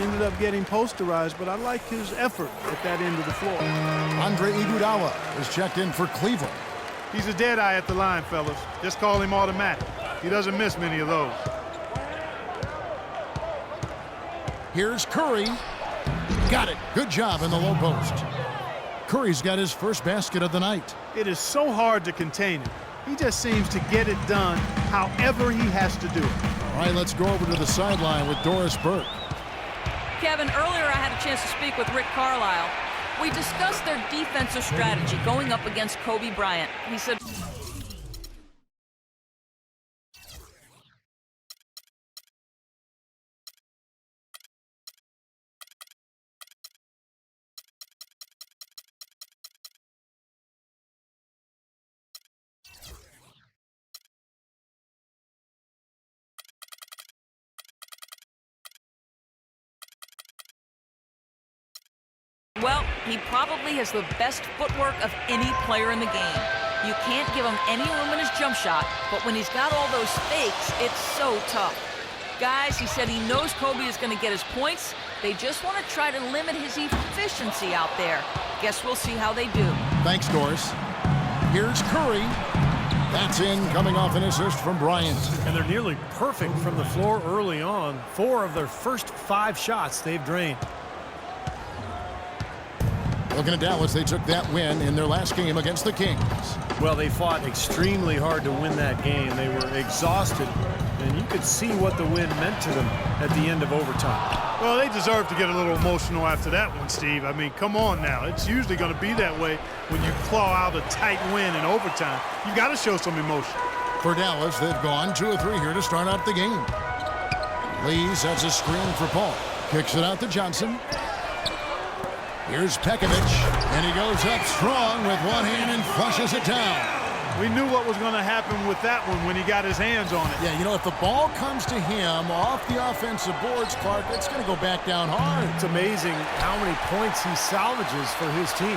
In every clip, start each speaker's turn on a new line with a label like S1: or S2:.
S1: ended up getting posterized, but I like his effort at that end of the floor.
S2: Andre Iguodala is checked in for Cleveland.
S1: He's a dead eye at the line, fellas. Just call him automatic. He doesn't miss many of those.
S2: Here's Curry. Got it. Good job in the low post. Curry's got his first basket of the night.
S1: It is so hard to contain him. He just seems to get it done however he has to do it.
S2: All right, let's go over to the sideline with Doris Burke.
S3: Kevin, earlier I had a chance to speak with Rick Carlisle. We discussed their defensive strategy going up against Kobe Bryant. He said, well, he probably has the best footwork of any player in the game. You can't give him any room in his jump shot, but when he's got all those fakes, it's so tough. Guys, he said he knows Kobe is going to get his points. They just want to try to limit his efficiency out there. Guess we'll see how they do.
S2: Thanks, Doris. Here's Curry. That's in, coming off an assist from Bryant.
S4: And they're nearly perfect from the floor early on. 4 of their first 5 shots they've drained.
S2: Looking at Dallas, they took that win in their last game against the Kings.
S4: Well, they fought extremely hard to win that game. They were exhausted, and you could see what the win meant to them at the end of overtime.
S1: Well, they deserve to get a little emotional after that one, Steve. I mean, come on now. It's usually going to be that way when you claw out a tight win in overtime. You got to show some emotion.
S2: For Dallas, they've gone 2 of 3 here to start out the game. Lee sets a screen for Paul. Kicks it out to Johnson. Here's Pekovic, and he goes up strong with one hand and flushes it down.
S1: We knew what was going to happen with that one when he got his hands on it.
S2: Yeah, you know, if the ball comes to him off the offensive boards, Clark, it's going to go back down hard.
S4: It's amazing how many points he salvages for his team.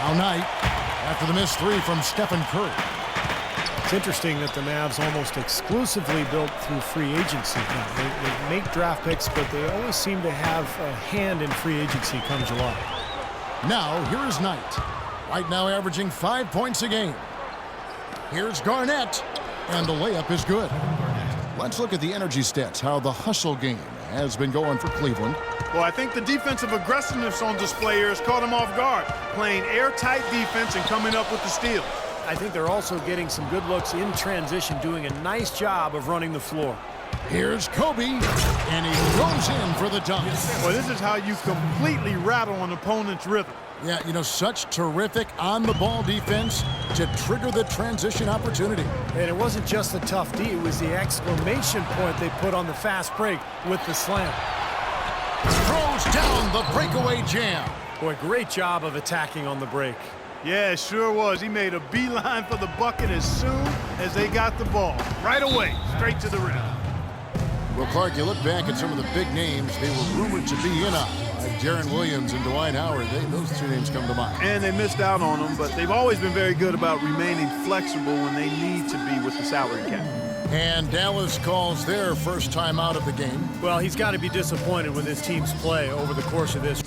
S2: Now Knight, after the missed 3 from Stephen Curry.
S4: It's interesting that the Mavs almost exclusively built through free agency. Now, they make draft picks, but they always seem to have a hand in free agency come July.
S2: Now, here is Knight. Right now averaging 5 points a game. Here's Garnett, and the layup is good. Let's look at the energy stats, how the hustle game has been going for Cleveland.
S1: Well, I think the defensive aggressiveness on display here has caught him off guard, playing airtight defense and coming up with the steals.
S4: I think they're also getting some good looks in transition, doing a nice job of running the floor.
S2: Here's Kobe, and he goes in for the dunk.
S1: Well, this is how you completely rattle an opponent's rhythm.
S2: Yeah, you know, such terrific on-the-ball defense to trigger the transition opportunity.
S4: And it wasn't just the tough D, it was the exclamation point they put on the fast break with the slam.
S2: Throws down the breakaway jam.
S4: Boy, great job of attacking on the break.
S1: Yeah, it sure was. He made a beeline for the bucket as soon as they got the ball. Right away, straight to the rim.
S2: Well, Clark, you look back at some of the big names they were rumored to be in on, like Deron Williams and Dwight Howard. Those 2 names come to mind.
S1: And they missed out on them, but they've always been very good about remaining flexible when they need to be with the salary cap.
S2: And Dallas calls their first time out of the game.
S4: Well, he's got to be disappointed with his team's play over the course of this.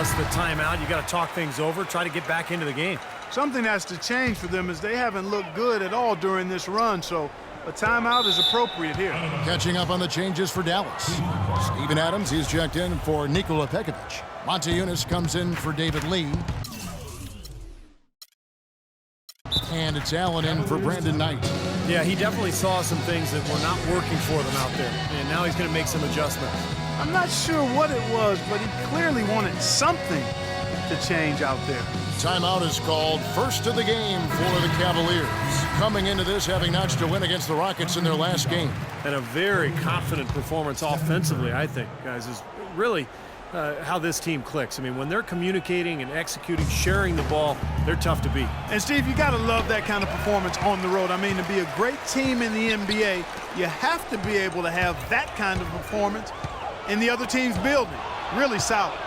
S4: adjust the timeout. You got to talk things over, try to get back into the game.
S1: Something has to change for them as they haven't looked good at all during this run, so a timeout is appropriate here.
S2: Catching up on the changes for Dallas. Steven Adams, he's checked in for Nikola Pekovic. Monte Yunus comes in for David Lee. And it's Allen in for Brandon Knight.
S4: Yeah, he definitely saw some things that were not working for them out there, and now he's going to make some adjustments.
S1: I'm not sure what it was, but he clearly wanted something to change out there.
S2: Timeout is called. First of the game for the Cavaliers. Coming into this, having notched a win against the Rockets in their last game.
S4: And a very confident performance offensively, I think, guys, is really how this team clicks. I mean, when they're communicating and executing, sharing the ball, they're tough to beat.
S1: And, Steve, you got to love that kind of performance on the road. I mean, to be a great team in the NBA, you have to be able to have that kind of performance in the other team's building. Really solid.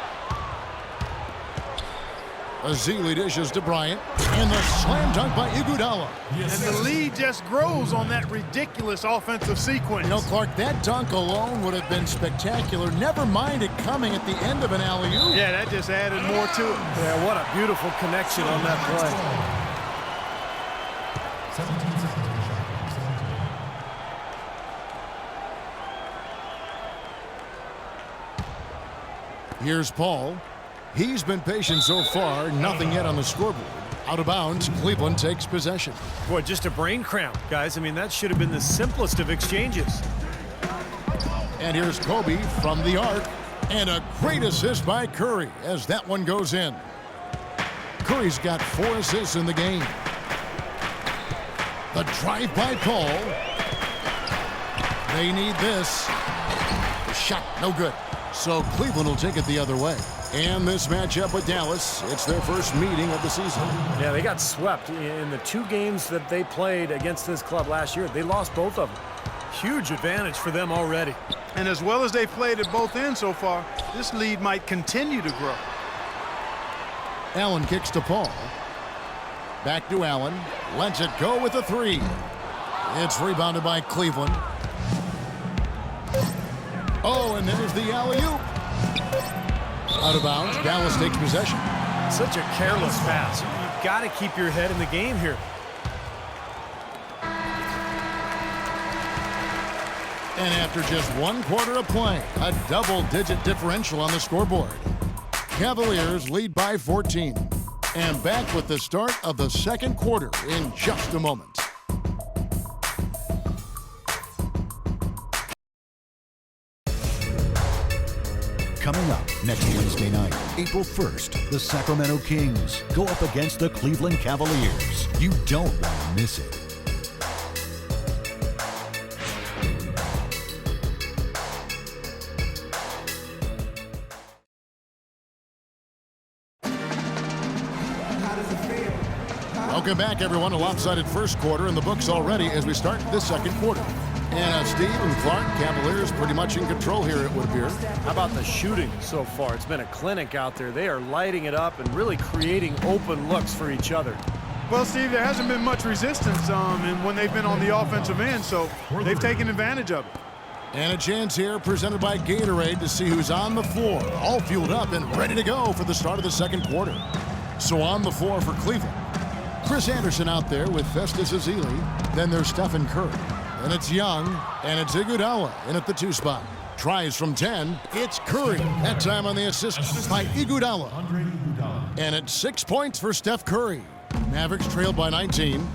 S2: Azili dishes to Bryant, and the slam dunk by Iguodala.
S1: And the lead just grows on that ridiculous offensive sequence.
S2: You know, Clark, that dunk alone would have been spectacular. Never mind it coming at the end of an alley-oop.
S1: Yeah, that just added more to it.
S4: Yeah, what a beautiful connection on that
S2: play. Here's Paul. He's been patient so far, nothing yet on the scoreboard. Out of bounds, Cleveland takes possession.
S4: Boy, just a brain cramp, guys. I mean, that should have been the simplest of exchanges.
S2: And here's Kobe from the arc. And a great assist by Curry as that one goes in. Curry's got 4 assists in the game. The drive by Paul. They need this. The shot, no good. So Cleveland will take it the other way. And this matchup with Dallas, it's their first meeting of the season.
S4: Yeah, they got swept in the 2 games that they played against this club last year. They lost both of them. Huge advantage for them already.
S1: And as well as they played at both ends so far, this lead might continue to grow.
S2: Allen kicks to Paul. Back to Allen. Lets it go with a 3. It's rebounded by Cleveland. Oh, and there's the alley-oop. Out of bounds, Dallas takes possession.
S4: Such a careless pass. You've got to keep your head in the game here.
S2: And after just 1 quarter of play, a double-digit differential on the scoreboard. Cavaliers lead by 14. And back with the start of the second quarter in just a moment.
S5: Coming up next Wednesday night, April 1st, the Sacramento Kings go up against the Cleveland Cavaliers. You don't want to miss it.
S2: Welcome back, everyone. A lopsided first quarter in the books already as we start the second quarter. And Steve and Clark, Cavaliers pretty much in control here, it would appear.
S4: How about the shooting so far? It's been a clinic out there. They are lighting it up and really creating open looks for each other.
S1: Well, Steve, there hasn't been much resistance when they've been on the offensive end, so they've taken advantage of it.
S2: And a chance here presented by Gatorade to see who's on the floor, all fueled up and ready to go for the start of the second quarter. So on the floor for Cleveland, Chris Anderson out there with Festus Ezeli. Then there's Stephen Curry. And it's Young, and it's Iguodala in at the 2 spot. Tries from 10. It's Curry. That time on the assist by Iguodala. And it's 6 points for Steph Curry. Mavericks trailed by 19.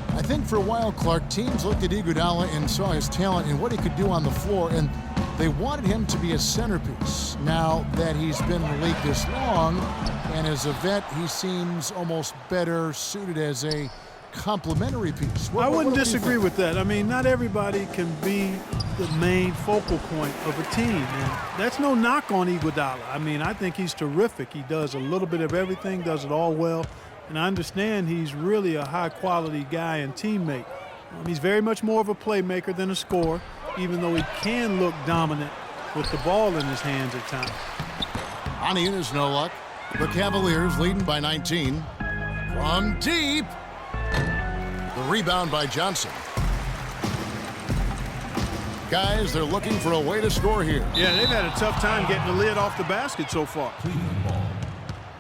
S2: I think for a while, Clark, teams looked at Iguodala and saw his talent and what he could do on the floor, and they wanted him to be a centerpiece. Now that he's been in the league this long, and as a vet, he seems almost better suited as a complementary piece.
S1: I wouldn't disagree with that. I mean, not everybody can be the main focal point of a team, and that's no knock on Iguodala. I mean, I think he's terrific. He does a little bit of everything, does it all well, and I understand he's really a high-quality guy and teammate. He's very much more of a playmaker than a scorer, even though he can look dominant with the ball in his hands at times.
S2: On Yunus, no luck. The Cavaliers leading by 19. From deep. The rebound by Johnson. Guys, they're looking for a way to score here.
S1: Yeah, they've had a tough time getting the lid off the basket so far.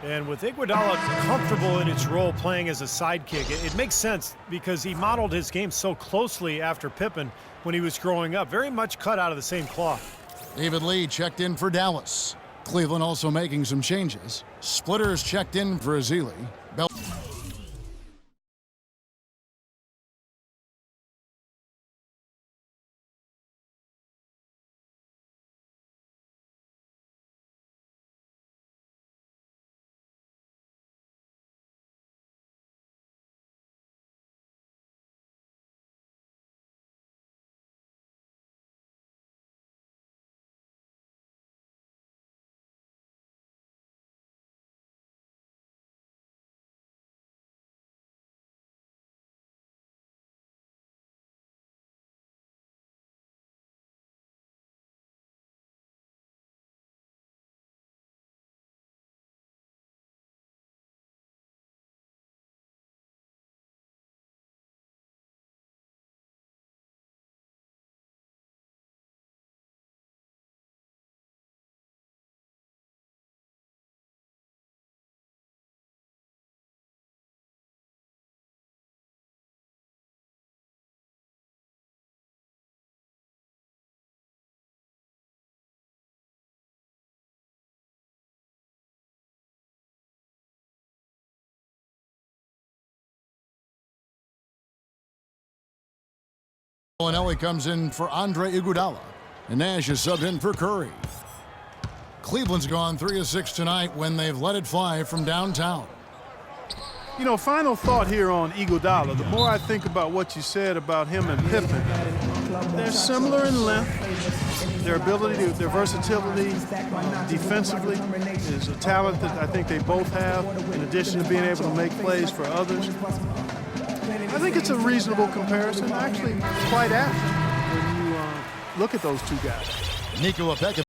S4: And with Iguodala comfortable in his role playing as a sidekick, it makes sense because he modeled his game so closely after Pippen when he was growing up. Very much cut out of the same cloth.
S2: David Lee checked in for Dallas. Cleveland also making some changes. Splitters checked in for Azili. Ellie comes in for Andre Iguodala. And Nash is subbed in for Curry. Cleveland's gone 3 of 6 tonight when they've let it fly from downtown.
S1: You know, final thought here on Iguodala. The more I think about what you said about him and Pippen, they're similar in length. Their ability, their versatility defensively is a talent that I think they both have, in addition to being able to make plays for others. I think it's a reasonable comparison, actually quite apt when you look at those two guys.
S2: Nikola Pekovic.